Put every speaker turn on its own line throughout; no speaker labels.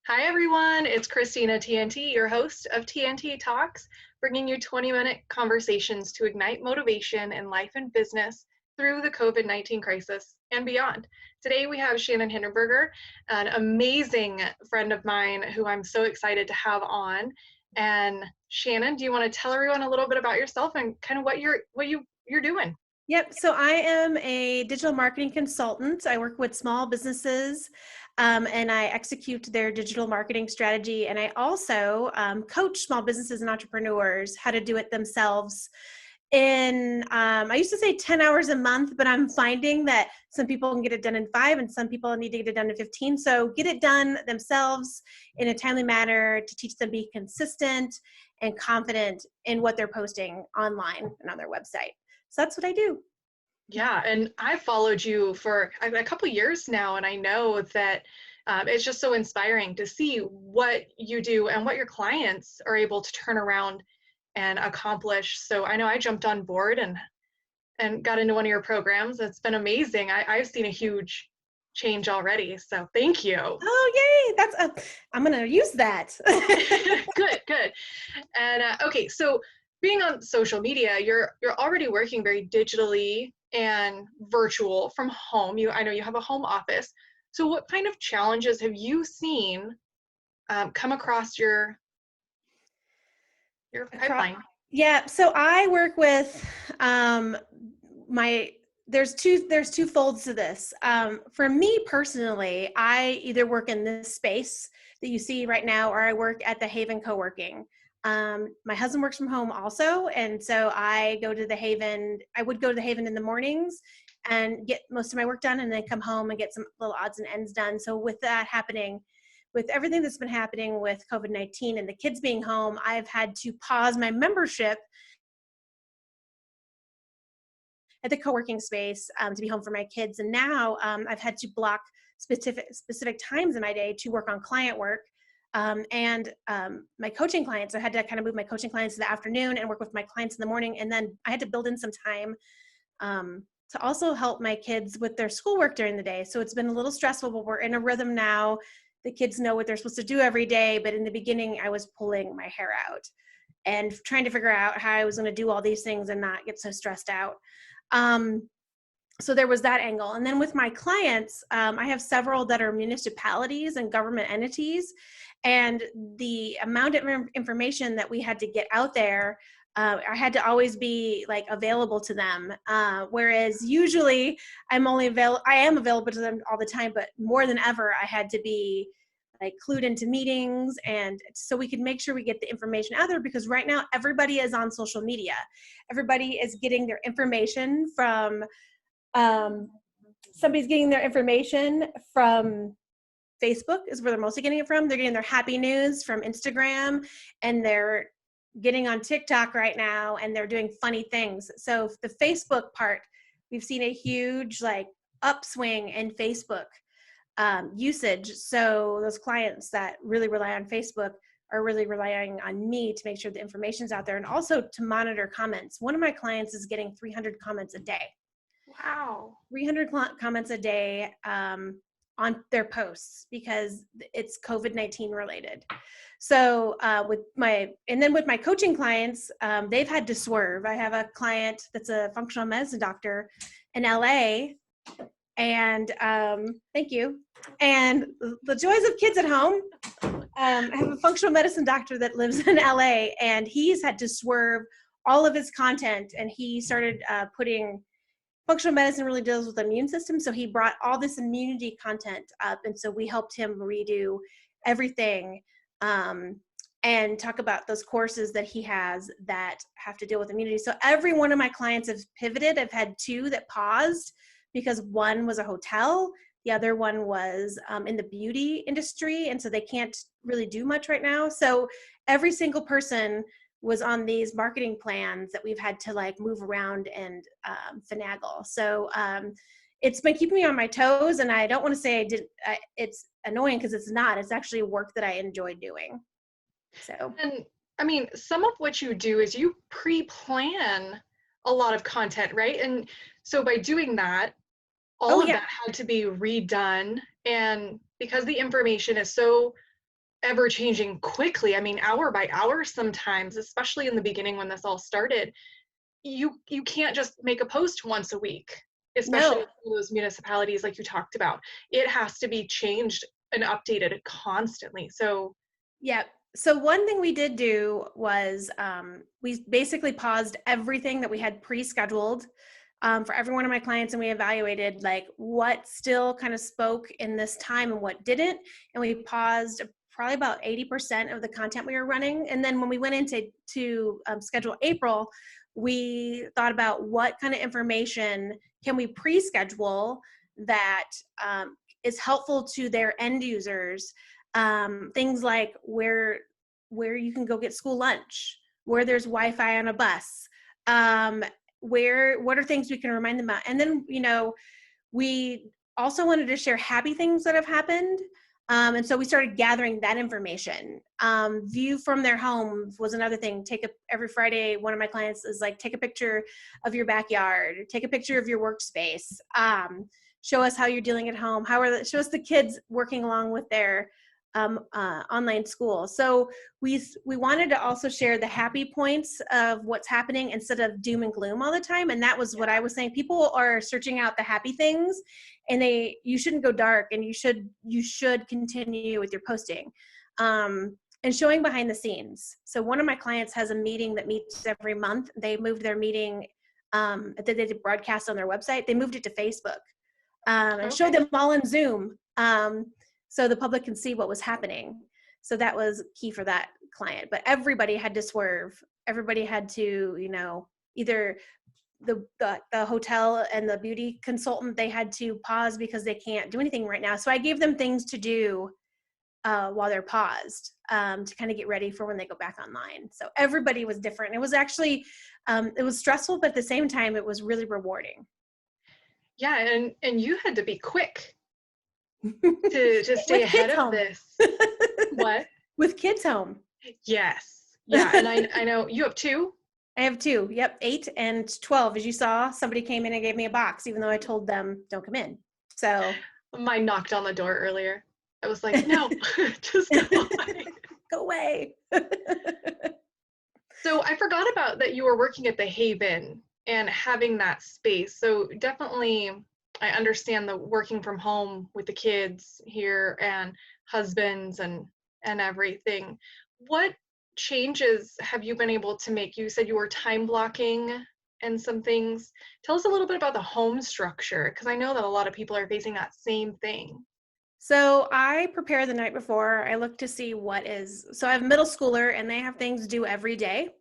Hi, everyone. It's Christina TnT, your host of TnT Talks, bringing you 20-minute conversations to ignite motivation in life and business through the COVID-19 crisis and beyond. Today, we have Shannon Hinderberger, an amazing friend of mine who I'm so excited to have on. And Shannon, do you want to tell everyone a little bit about yourself and kind of what you're doing?
Yep. So I am a digital marketing consultant. I work with small businesses and I execute their digital marketing strategy. And I also coach small businesses and entrepreneurs how to do it themselves in, I used to say 10 hours a month, but I'm finding that some people can get it done in 5 and some people need to get it done in 15. So get it done themselves in a timely manner to teach them to be consistent and confident in what they're posting online and on their website. So that's what I do.
Yeah, and I've followed you for a couple years now, and I know that it's just so inspiring to see what you do and what your clients are able to turn around and accomplish. So I know I jumped on board and got into one of your programs. It's been amazing. I've seen a huge change already. So thank you.
Oh, yay. I'm going to use that.
Good, good. And okay, so being on social media, you're already working very digitally and virtual from home. I know you have a home office. So what kind of challenges have you seen come across your pipeline?
Yeah. So I work with my there's two folds to this. For me personally, I either work in this space that you see right now, or I work at the Haven Co-working. My husband works from home also, and so I would go to the Haven in the mornings and get most of my work done, and then come home and get some little odds and ends done. So with that happening, with everything that's been happening with COVID-19 and the kids being home, I've had to pause my membership at the co-working space to be home for my kids. And now I've had to block specific times in my day to work on client work and my coaching clients. I had to kind of move my coaching clients to the afternoon and work with my clients in the morning. And then I had to build in some time to also help my kids with their schoolwork during the day. So it's been a little stressful, but we're in a rhythm now. The kids know what they're supposed to do every day. But in the beginning, I was pulling my hair out and trying to figure out how I was going to do all these things and not get so stressed out. So there was that angle. And then with my clients, I have several that are municipalities and government entities. And the amount of information that we had to get out there, I had to always be like available to them. Whereas usually I am available to them all the time, but more than ever, I had to be like clued into meetings, and so we could make sure we get the information out there, because right now everybody is on social media. Everybody is getting their information from somebody's getting their information from Facebook is where they're mostly getting it from. They're getting their happy news from Instagram, and they're getting on TikTok right now, and they're doing funny things. So the Facebook part, we've seen a huge like upswing in Facebook usage. So those clients that really rely on Facebook are really relying on me to make sure the information's out there, and also to monitor comments. One of my clients is getting 300 comments a day.
Wow.
300 comments a day on their posts, because it's COVID-19 related. So with my coaching clients, they've had to swerve. I have a client that's a functional medicine doctor in LA, and thank you. And the joys of kids at home. I have a functional medicine doctor that lives in LA, and he's had to swerve all of his content, and he started putting functional medicine really deals with the immune system. So he brought all this immunity content up. And so we helped him redo everything and talk about those courses that he has that have to deal with immunity. So every one of my clients have pivoted. I've had 2 that paused because one was a hotel. The other one was in the beauty industry. And so they can't really do much right now. So every single person was on these marketing plans that we've had to like move around and finagle. So it's been keeping me on my toes, and I don't want to say it's annoying, because it's not. It's actually work that I enjoy doing. So.
And I mean, some of what you do is you pre-plan a lot of content, right? And so by doing that, all
Oh
of
yeah.
that had to be redone. And because the information is so ever changing quickly. I mean, hour by hour sometimes, especially in the beginning when this all started. You can't just make a post once a week, especially
No.
in those municipalities like you talked about. It has to be changed and updated constantly. So
Yeah. So one thing we did do was we basically paused everything that we had pre-scheduled for every one of my clients, and we evaluated like what still kind of spoke in this time and what didn't. And we paused probably about 80% of the content we were running. And then when we went into schedule April, we thought about what kind of information can we pre-schedule that is helpful to their end users. Things like where you can go get school lunch, where there's Wi-Fi on a bus, what are things we can remind them about. And then, we also wanted to share happy things that have happened. And so we started gathering that information. View from their home was another thing. Every Friday, one of my clients is like, take a picture of your backyard, take a picture of your workspace, show us how you're dealing at home. Show us the kids working along with their online school. So we wanted to also share the happy points of what's happening instead of doom and gloom all the time. And that was what I was saying. People are searching out the happy things, and you shouldn't go dark, and you should continue with your posting. And showing behind the scenes. So one of my clients has a meeting that meets every month. They moved their meeting that they did broadcast on their website. They moved it to Facebook and showed them all in Zoom. So the public can see what was happening. So that was key for that client. But everybody had to swerve. Everybody had to, either the hotel and the beauty consultant, they had to pause because they can't do anything right now. So I gave them things to do while they're paused to kind of get ready for when they go back online. So everybody was different. It was actually, it was stressful, but at the same time, it was really rewarding.
Yeah, and you had to be quick to stay ahead of this. What?
With kids home.
Yes. Yeah, and I know you have two?
I have two. Yep, 8 and 12. As you saw, somebody came in and gave me a box, even though I told them, don't come in. So
mine knocked on the door earlier. I was like, no, just go away.
Go away.
So I forgot about that you were working at the Haven and having that space. So definitely I understand the working from home with the kids here and husbands and everything. What changes have you been able to make? You said you were time blocking and some things. Tell us a little bit about the home structure, because I know that a lot of people are facing that same thing.
So I prepare the night before. I look to see so I have a middle schooler, and they have things due every day.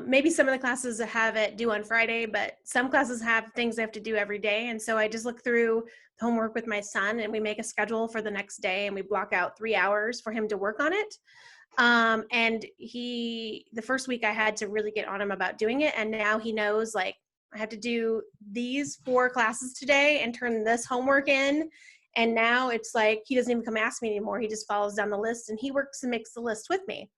Maybe some of the classes have it due on Friday, but some classes have things they have to do every day. And so I just look through the homework with my son, and we make a schedule for the next day, and we block out 3 hours for him to work on it. And the first week I had to really get on him about doing it. And now he knows, like, I have to do these 4 classes today and turn this homework in. And now it's like, he doesn't even come ask me anymore. He just follows down the list, and he works and makes the list with me.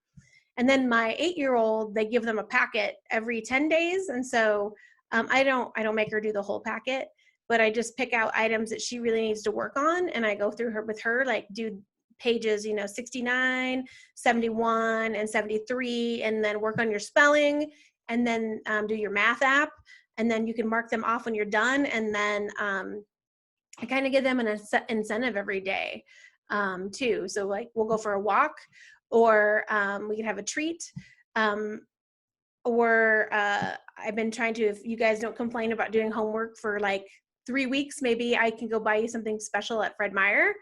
And then my 8-year-old, they give them a packet every 10 days. And so I don't make her do the whole packet, but I just pick out items that she really needs to work on. And I go through with her, like, do pages, 69, 71, and 73, and then work on your spelling, and then do your math app. And then you can mark them off when you're done. And then I kind of give them an incentive every day too. So, like, we'll go for a walk, or we can have a treat, or I've been trying to, if you guys don't complain about doing homework for like 3 weeks, maybe I can go buy you something special at Fred Meyer.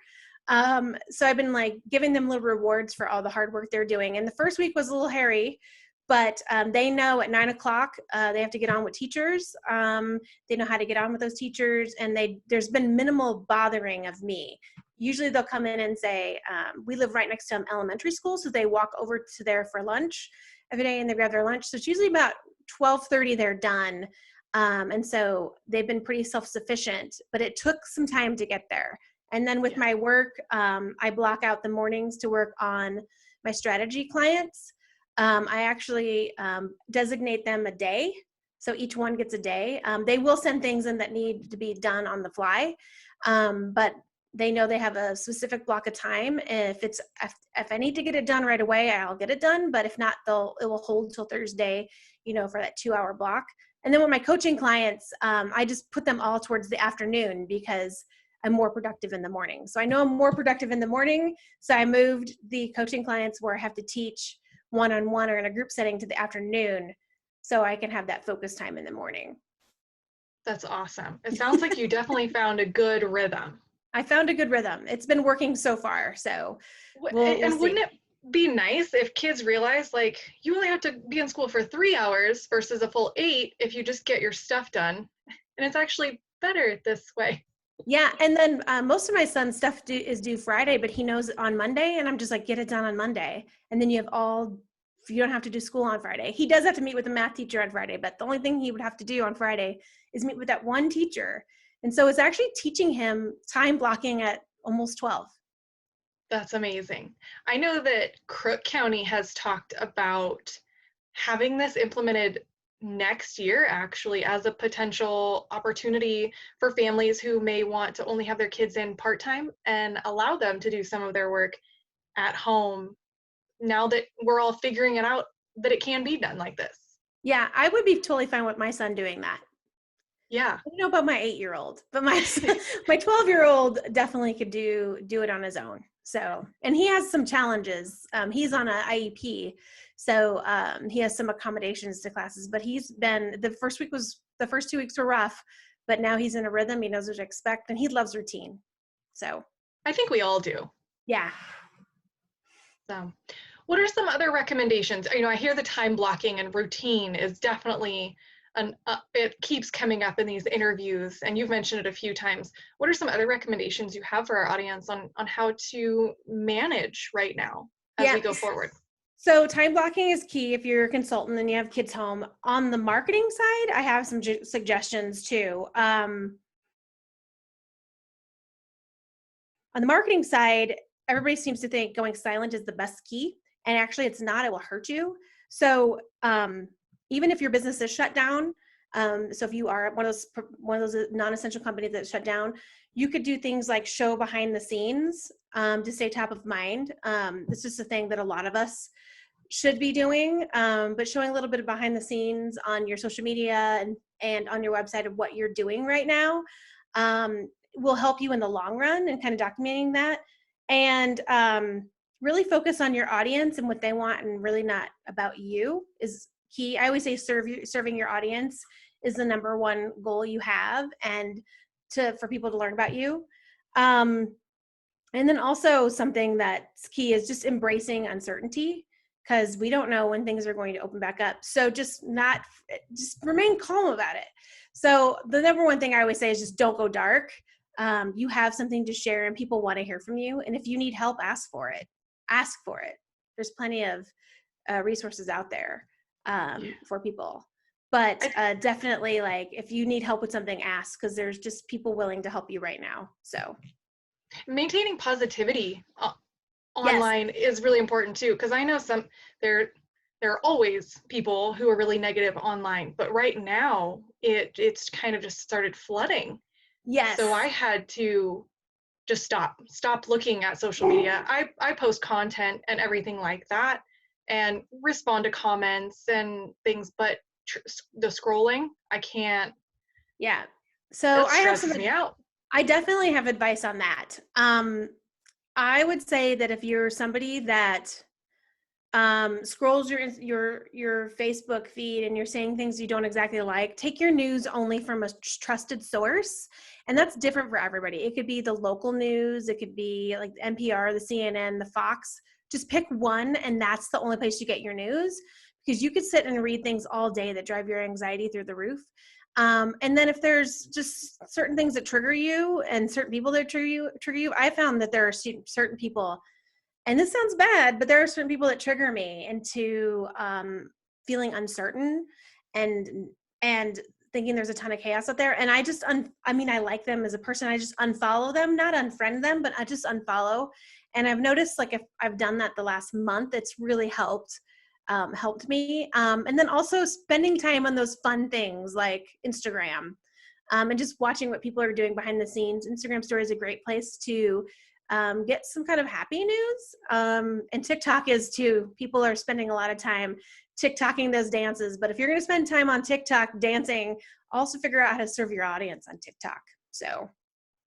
So I've been like giving them little rewards for all the hard work they're doing. And the first week was a little hairy, but they know at 9 o'clock they have to get on with teachers. They know how to get on with those teachers, and there's been minimal bothering of me. Usually they'll come in and say, we live right next to an elementary school, so they walk over to there for lunch every day, and they grab their lunch. So it's usually about 12:30 they're done. And so they've been pretty self-sufficient, but it took some time to get there. And then with my work, I block out the mornings to work on my strategy clients. I actually designate them a day. So each one gets a day. They will send things in that need to be done on the fly. But They know they have a specific block of time. If I need to get it done right away, I'll get it done. But if not, it will hold till Thursday, for that 2-hour block. And then with my coaching clients, I just put them all towards the afternoon because I'm more productive in the morning. So I know I'm more productive in the morning. So I moved the coaching clients where I have to teach one-on-one or in a group setting to the afternoon so I can have that focus time in the morning.
That's awesome. It sounds like you definitely found a good rhythm.
I found a good rhythm. It's been working so far. So we'll see.
Wouldn't it be nice if kids realize like you only have to be in school for 3 hours versus a full 8 if you just get your stuff done? And it's actually better this way.
Yeah. And then most of my son's stuff is due Friday, but he knows on Monday. And I'm just like, get it done on Monday. And then you don't have to do school on Friday. He does have to meet with a math teacher on Friday, but the only thing he would have to do on Friday is meet with that one teacher. And so it's actually teaching him time blocking at almost 12.
That's amazing. I know that Crook County has talked about having this implemented next year, actually, as a potential opportunity for families who may want to only have their kids in part-time and allow them to do some of their work at home now that we're all figuring it out that it can be done like this.
Yeah, I would be totally fine with my son doing that.
Yeah.
I don't know about my 8-year-old, but my 12-year-old definitely could do it on his own. So, and he has some challenges. He's on an IEP, so he has some accommodations to classes. But the first 2 weeks were rough, but now he's in a rhythm. He knows what to expect, and he loves routine. So,
I think we all do.
Yeah.
So, what are some other recommendations? I hear the time blocking and routine is definitely it keeps coming up in these interviews, and you've mentioned it a few times. What are some other recommendations you have for our audience on how to manage right now as we go forward?
So time blocking is key if you're a consultant and you have kids home. On the marketing side, I have some suggestions too. On the marketing side, everybody seems to think going silent is the best key, and actually it's not. It will hurt you. So even if your business is shut down, so if you are one of those non-essential companies that shut down, you could do things like show behind the scenes to stay top of mind. This is a thing that a lot of us should be doing, but showing a little bit of behind the scenes on your social media and on your website of what you're doing right now will help you in the long run, and kind of documenting that, and really focus on your audience and what they want, and really not about you is key. I always say serving your audience is the number one goal you have, and for people to learn about you. And then also something that's key is just embracing uncertainty, because we don't know when things are going to open back up. So just remain calm about it. So the number one thing I always say is just don't go dark. You have something to share and people want to hear from you. And if you need help, ask for it. There's plenty of resources out there for people. But definitely, like, if you need help with something, ask, because there's just people willing to help you right now. So
maintaining positivity online is really important too, because I know there are always people who are really negative online, but right now it's kind of just started flooding.
Yes.
So I had to just stop looking at social media. I post content and everything like that and respond to comments and things, but the scrolling, I can't.
Yeah. So
that stresses me out.
I definitely have advice on that. I would say that if you're somebody that scrolls your Facebook feed and you're saying things you don't exactly like, take your news only from a trusted source. And that's different for everybody. It could be the local news. It could be like the NPR, the CNN, the Fox. Just pick one, and that's the only place you get your news, because you could sit and read things all day that drive your anxiety through the roof. And then if there's just certain things that trigger you and certain people that trigger you, I found that there are certain people, and this sounds bad, but there are certain people that trigger me into feeling uncertain and thinking there's a ton of chaos out there. And I just, I like them as a person. I just unfollow them, not unfriend them, but I just unfollow. And I've noticed, like, if I've done that the last month, it's really helped me. And then also spending time on those fun things like Instagram. and just watching what people are doing behind the scenes. Instagram story is a great place to get some kind of happy news. And TikTok is too. People are spending a lot of time TikToking those dances. But if you're going to spend time on TikTok dancing, also figure out how to serve your audience on TikTok. So,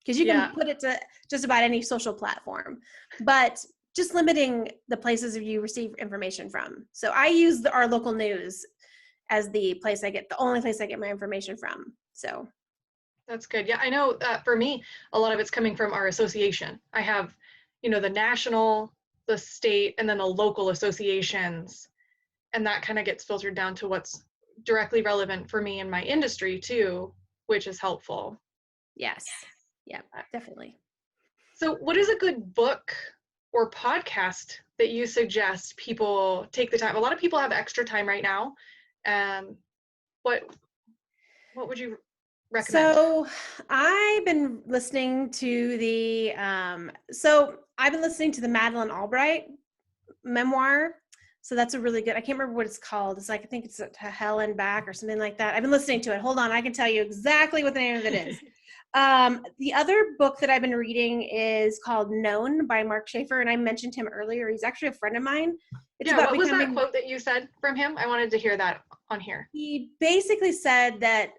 because you can put it to just about any social platform, but just limiting the places you receive information from. So I use our local news as the only place I get my information from. So.
That's good. Yeah, I know for me, a lot of it's coming from our association. I have, the national, the state, and then the local associations. And that kind of gets filtered down to what's directly relevant for me in my industry too, which is helpful.
Yes. Yeah, definitely.
So what is a good book or podcast that you suggest people take the time? A lot of people have extra time right now. What would you recommend?
So I've been listening to the Madeleine Albright memoir. So that's a really good, I can't remember what it's called. It's like, I think it's To Hell and Back or something like that. I've been listening to it. Hold on. I can tell you exactly what the name of it is. The other book that I've been reading is called Known by Mark Schaefer. And I mentioned him earlier. He's actually a friend of mine.
What was that quote that you said from him? I wanted to hear that on here.
He basically said that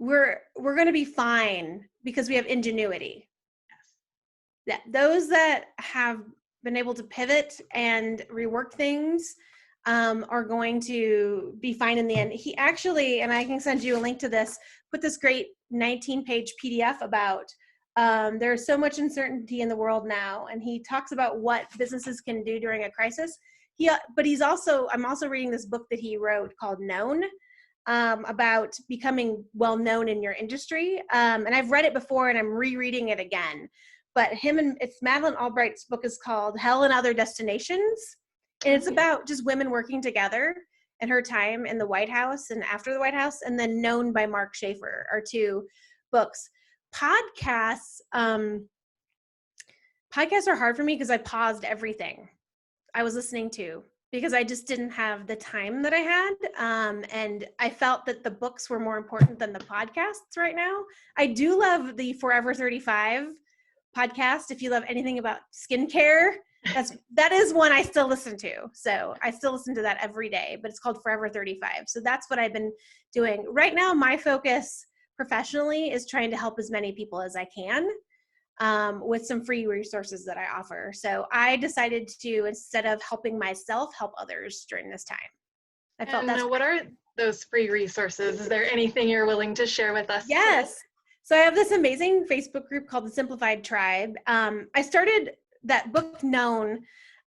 we're going to be fine because we have ingenuity. Yes. That those that have been able to pivot and rework things are going to be fine in the end. He actually, and I can send you a link to this, put this great 19-page PDF about there's so much uncertainty in the world now, and he talks about what businesses can do during a crisis. I'm also reading this book that he wrote called Known, about becoming well known in your industry. And I've read it before and I'm rereading it again. But it's Madeleine Albright's book is called Hell and Other Destinations. And it's about just women working together and her time in the White House and after the White House. And then Known by Mark Schaefer are two books. Podcasts are hard for me because I paused everything I was listening to because I just didn't have the time that I had. And I felt that the books were more important than the podcasts right now. I do love the Forever 35 podcast. If you love anything about skincare, that is one I still listen to. So I still listen to that every day, but it's called Forever 35. So that's what I've been doing. Right now, my focus professionally is trying to help as many people as I can. With some free resources that I offer. So I decided to, instead of helping myself, help others during this time.
What are those free resources? Is there anything you're willing to share with us?
Yes. So I have this amazing Facebook group called the Simplified Tribe. I started that book Known.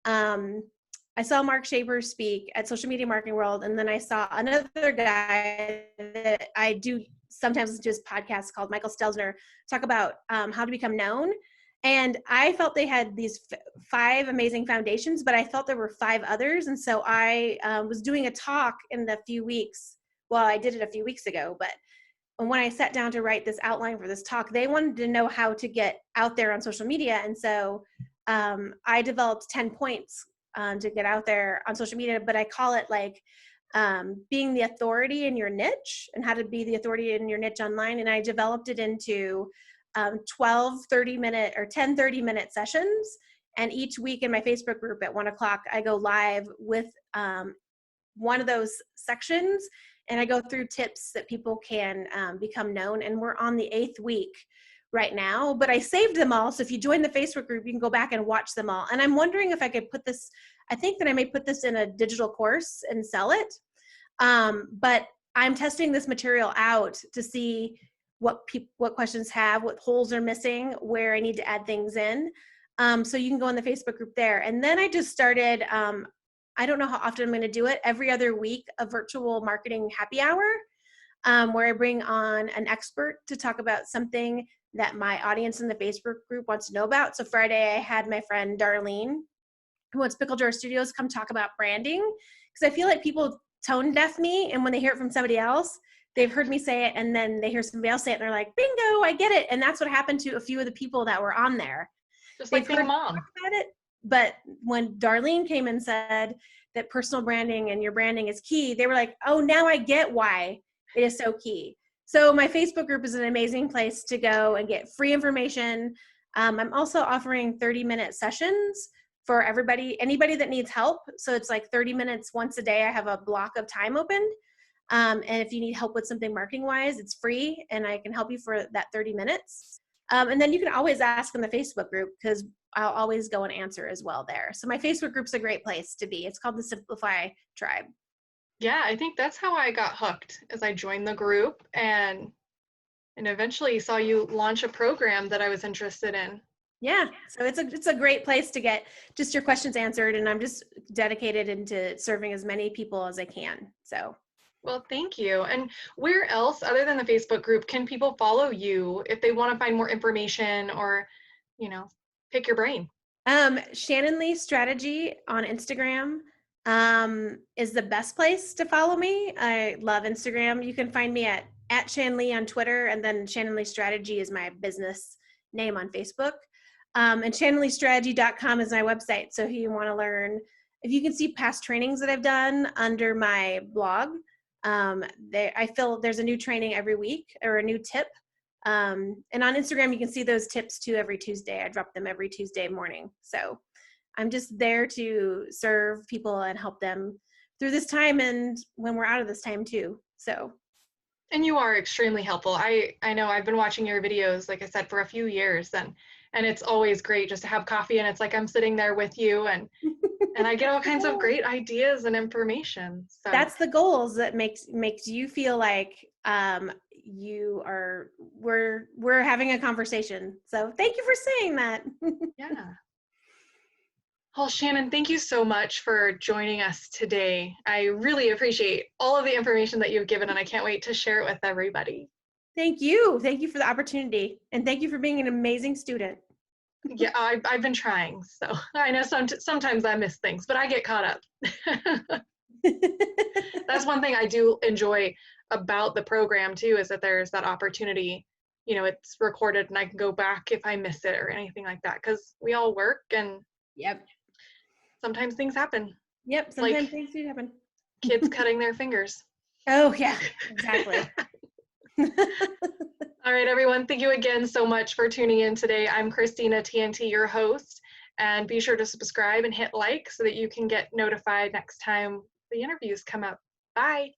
I saw Mark Schaefer speak at Social Media Marketing World, and then I saw another guy that I do sometimes listen to his podcast called Michael Stelzner talk about how to become known. And I felt they had these 5 amazing foundations, but I felt there were 5 others. And so I was doing a talk in the few weeks. Well, I did it a few weeks ago, but when I sat down to write this outline for this talk, they wanted to know how to get out there on social media. And so I developed 10 points to get out there on social media, but I call it like being the authority in your niche and how to be the authority in your niche online. And I developed it into 12 30-minute or 10 30-minute sessions. And each week in my Facebook group at 1:00, I go live with one of those sections. And I go through tips that people can become known. And we're on the 8th week right now, but I saved them all. So if you join the Facebook group, you can go back and watch them all. And I'm wondering if I could put this, I think that I may put this in a digital course and sell it. But I'm testing this material out to see what questions have, what holes are missing, where I need to add things in. So you can go in the Facebook group there. And then I just started, I don't know how often I'm going to do it, every other week, a virtual marketing happy hour, where I bring on an expert to talk about something that my audience in the Facebook group wants to know about. So Friday, I had my friend Darlene, who wants Pickle Jar Studios, come talk about branding. Because I feel like people tone deaf me, and when they hear it from somebody else, they've heard me say it, and then they hear somebody else say it, and they're like, bingo, I get it. And that's what happened to a few of the people that were on there.
Just like being a mom.
About it, but when Darlene came and said that personal branding and your branding is key, they were like, oh, now I get why it is so key. So my Facebook group is an amazing place to go and get free information. I'm also offering 30-minute sessions for anybody that needs help. So it's like 30 minutes once a day. I have a block of time opened. And if you need help with something marketing wise, it's free and I can help you for that 30 minutes. And then you can always ask in the Facebook group because I'll always go and answer as well there. So my Facebook group's a great place to be. It's called the Simplify Tribe.
Yeah, I think that's how I got hooked, as I joined the group and eventually saw you launch a program that I was interested in.
Yeah, so it's a great place to get just your questions answered, and I'm just dedicated into serving as many people as I can. So,
well, thank you. And where else, other than the Facebook group, can people follow you if they want to find more information or, pick your brain?
Shannon Lee Strategy on Instagram is the best place to follow me. I love Instagram. You can find me at Shan Lee on Twitter, and then Shannon Lee Strategy is my business name on Facebook. And shannonleestrategy.com is my website. So if you want to learn, if you can see past trainings that I've done under my blog, I feel there's a new training every week or a new tip. And on Instagram, you can see those tips too every Tuesday. I drop them every Tuesday morning. So I'm just there to serve people and help them through this time and when we're out of this time too. So.
And you are extremely helpful. I know I've been watching your videos, like I said, for a few years, and it's always great just to have coffee and it's like I'm sitting there with you and I get all kinds of great ideas and information. So
that's the goals that makes you feel like we're having a conversation. So thank you for saying that.
Yeah. Well, Shannon, thank you so much for joining us today. I really appreciate all of the information that you've given, and I can't wait to share it with everybody.
Thank you. Thank you for the opportunity, and thank you for being an amazing student.
Yeah, I've been trying, so I know sometimes I miss things, but I get caught up. That's one thing I do enjoy about the program too, is that there's that opportunity. It's recorded and I can go back if I miss it or anything like that, because we all work and
Yep.
Sometimes things happen.
Yep, sometimes things do happen.
Kids cutting their fingers.
Oh yeah, exactly.
All right, everyone. Thank you again so much for tuning in today. I'm Christina TnT, your host, and be sure to subscribe and hit like so that you can get notified next time the interviews come up. Bye.